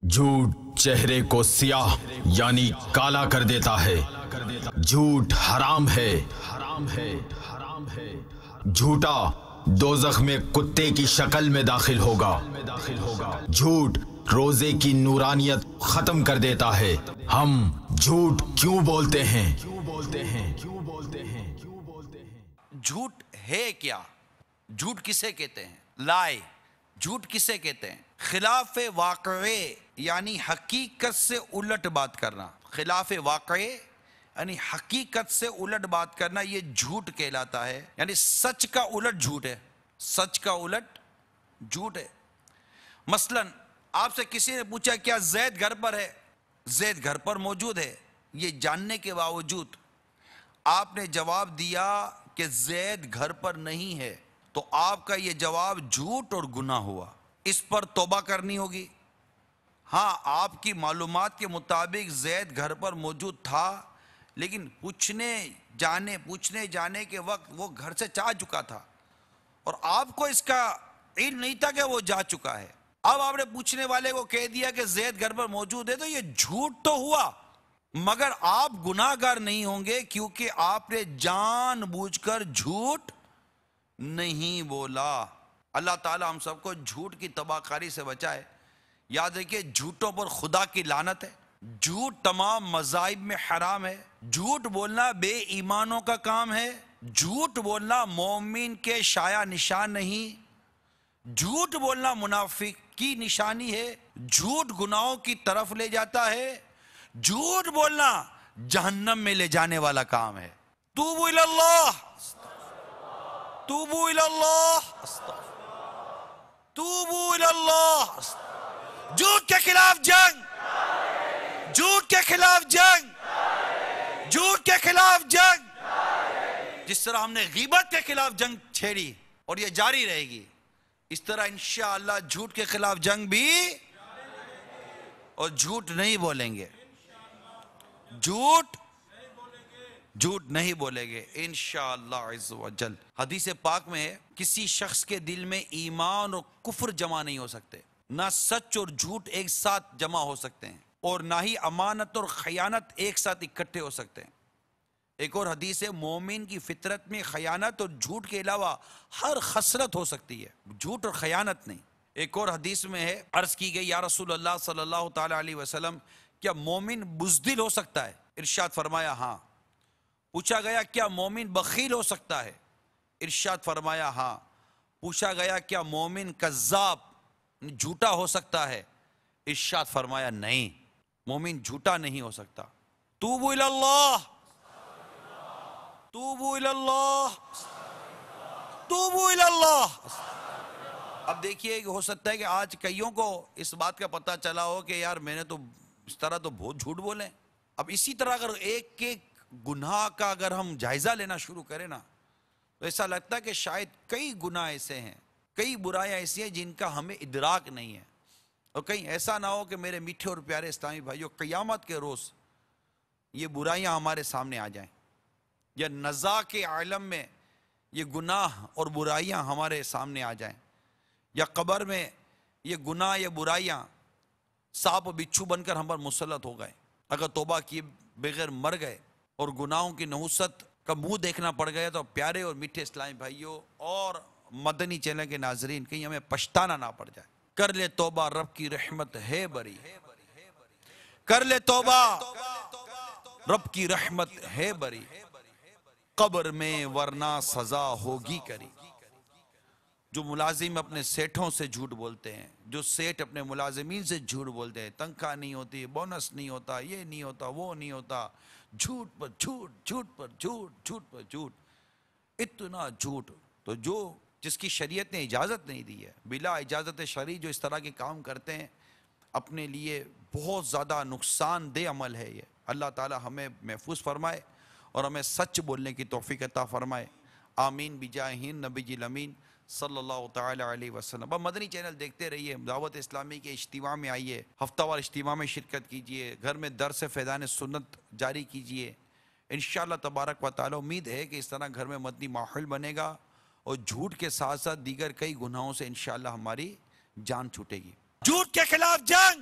جھوٹ چہرے کو سیاہ یعنی کالا کر دیتا ہے۔ جھوٹ حرام ہے۔ جھوٹا دوزخ میں کتے کی شکل میں داخل ہوگا۔ جھوٹ روزے کی نورانیت ختم کر دیتا ہے۔ ہم جھوٹ کیوں بولتے ہیں؟ جھوٹ ہے کیا؟ جھوٹ کسے کہتے ہیں؟ لائے جھوٹ کسے کہتے ہیں؟ خلاف واقعے یعنی حقیقت سے الٹ بات کرنا۔ خلاف واقعے یعنی حقیقت سے الٹ بات کرنا، یہ جھوٹ کہلاتا ہے۔ یعنی سچ کا الٹ جھوٹ ہے۔ سچ کا الٹ جھوٹ ہے۔ مثلا آپ سے کسی نے پوچھا کیا زید گھر پر ہے؟ زید گھر پر موجود ہے، یہ جاننے کے باوجود آپ نے جواب دیا کہ زید گھر پر نہیں ہے، تو آپ کا یہ جواب جھوٹ اور گناہ ہوا۔ اس پر توبہ کرنی ہوگی۔ ہاں، آپ کی معلومات کے مطابق زید گھر پر موجود تھا، لیکن پوچھنے جانے کے وقت وہ گھر سے جا چکا تھا اور آپ کو اس کا علم نہیں تھا کہ وہ جا چکا ہے۔ اب آپ نے پوچھنے والے کو کہہ دیا کہ زید گھر پر موجود ہے، تو یہ جھوٹ تو ہوا، مگر آپ گناہ گار نہیں ہوں گے، کیونکہ آپ نے جان بوجھ کر جھوٹ نہیں بولا۔ اللہ تعالی ہم سب کو جھوٹ کی تباہ کاری سے بچائے۔ یاد رکھیے، جھوٹوں پر خدا کی لعنت ہے۔ جھوٹ تمام مذاہب میں حرام ہے۔ جھوٹ بولنا بے ایمانوں کا کام ہے۔ جھوٹ بولنا مومن کے شایہ نشان نہیں۔ جھوٹ بولنا منافق کی نشانی ہے۔ جھوٹ گناہوں کی طرف لے جاتا ہے۔ جھوٹ بولنا جہنم میں لے جانے والا کام ہے۔ توبوا الی اللہ، توبوا الی اللہ، توبوا الی اللہ۔ جھوٹ کے خلاف جنگ، جھوٹ کے خلاف جنگ، جھوٹ کے خلاف جنگ۔ جس طرح ہم نے غیبت کے خلاف جنگ چھیڑی اور یہ جاری رہے گی، اس طرح انشاءاللہ جھوٹ کے خلاف جنگ بھی، اور جھوٹ نہیں بولیں گے۔ جھوٹ نہیں بولیں گے انشاءاللہ عز و جل۔ حدیث پاک میں ہے، کسی شخص کے دل میں ایمان اور کفر جمع نہیں ہو سکتے، نہ سچ اور جھوٹ ایک ساتھ جمع ہو سکتے ہیں، اور نہ ہی امانت اور خیانت ایک ساتھ اکٹھے ہو سکتے ہیں۔ ایک اور حدیث ہے، مومن کی فطرت میں خیانت اور جھوٹ کے علاوہ ہر خصلت ہو سکتی ہے، جھوٹ اور خیانت نہیں۔ ایک اور حدیث میں ہے، عرض کی گئی یا رسول اللہ صلی اللہ تعالی علیہ وسلم، کیا مومن بزدل ہو سکتا ہے؟ ارشاد فرمایا ہاں۔ پوچھا گیا کیا مومن بخیل ہو سکتا ہے؟ ارشاد فرمایا ہاں۔ پوچھا گیا کیا مومن کذاب جھوٹا ہو سکتا ہے؟ ارشاد فرمایا نہیں، مومن جھوٹا نہیں ہو سکتا۔ توبوا الی اللہ، توبوا الی اللہ، توبوا الی اللہ۔ اب دیکھیے، ہو سکتا ہے کہ آج کئیوں کو اس بات کا پتہ چلا ہو کہ یار میں نے تو اس طرح تو بہت جھوٹ بولے۔ اب اسی طرح اگر ایک ایک گناہ کا اگر ہم جائزہ لینا شروع کریں نا، تو ایسا لگتا ہے کہ شاید کئی گناہ ایسے ہیں، کئی برائیاں ایسی ہیں جن کا ہمیں ادراک نہیں ہے۔ اور کہیں ایسا نہ ہو کہ میرے میٹھے اور پیارے اسلامی بھائیوں، قیامت کے روز یہ برائیاں ہمارے سامنے آ جائیں، یا نزاع کے عالم میں یہ گناہ اور برائیاں ہمارے سامنے آ جائیں، یا قبر میں یہ گناہ یا برائیاں سانپ و بچھو بن کر ہم پر مسلط ہو گئے۔ اگر توبہ کیے بغیر مر گئے اور گناہوں کی نحوست کا منہ دیکھنا پڑ گیا، تو پیارے اور میٹھے اسلامی بھائیوں اور مدنی چینل کے ناظرین، کہیں ہمیں پچھتانا نہ پڑ جائے۔ کر لے توبہ، رب کی رحمت ہے بری، کر لے توبہ، رب کی رحمت ہے بری، قبر میں ورنہ سزا ہوگی کری۔ جو ملازم اپنے سیٹھوں سے جھوٹ بولتے ہیں، جو سیٹھ اپنے ملازمین سے جھوٹ بولتے ہیں، تنخواہ نہیں ہوتی، بونس نہیں ہوتا، یہ نہیں ہوتا، وہ نہیں ہوتا، جھوٹ پر جھوٹ، جھوٹ پر جھوٹ، جھوٹ پر جھوٹ، اتنا جھوٹ۔ تو جس کی شریعت نے اجازت نہیں دی ہے، بلا اجازت شرعی جو اس طرح کے کام کرتے ہیں، اپنے لیے بہت زیادہ نقصان دہ عمل ہے یہ۔ اللہ تعالی ہمیں محفوظ فرمائے اور ہمیں سچ بولنے کی توفیق عطا فرمائے۔ آمین بجاہ نبی الامین صلی اللہ تعالی علیہ وسلم۔ اب مدنی چینل دیکھتے رہیے، دعوت اسلامی کے اجتماع میں آئیے، ہفتہ وار اجتماع میں شرکت کیجیے، گھر میں درس فیضان سنت جاری کیجیے۔ انشاءاللہ تبارک و تعالی امید ہے کہ اس طرح گھر میں مدنی ماحول بنے گا، اور جھوٹ کے ساتھ ساتھ دیگر کئی گناہوں سے انشاءاللہ ہماری جان چھوٹے گی۔ جھوٹ کے خلاف جنگ،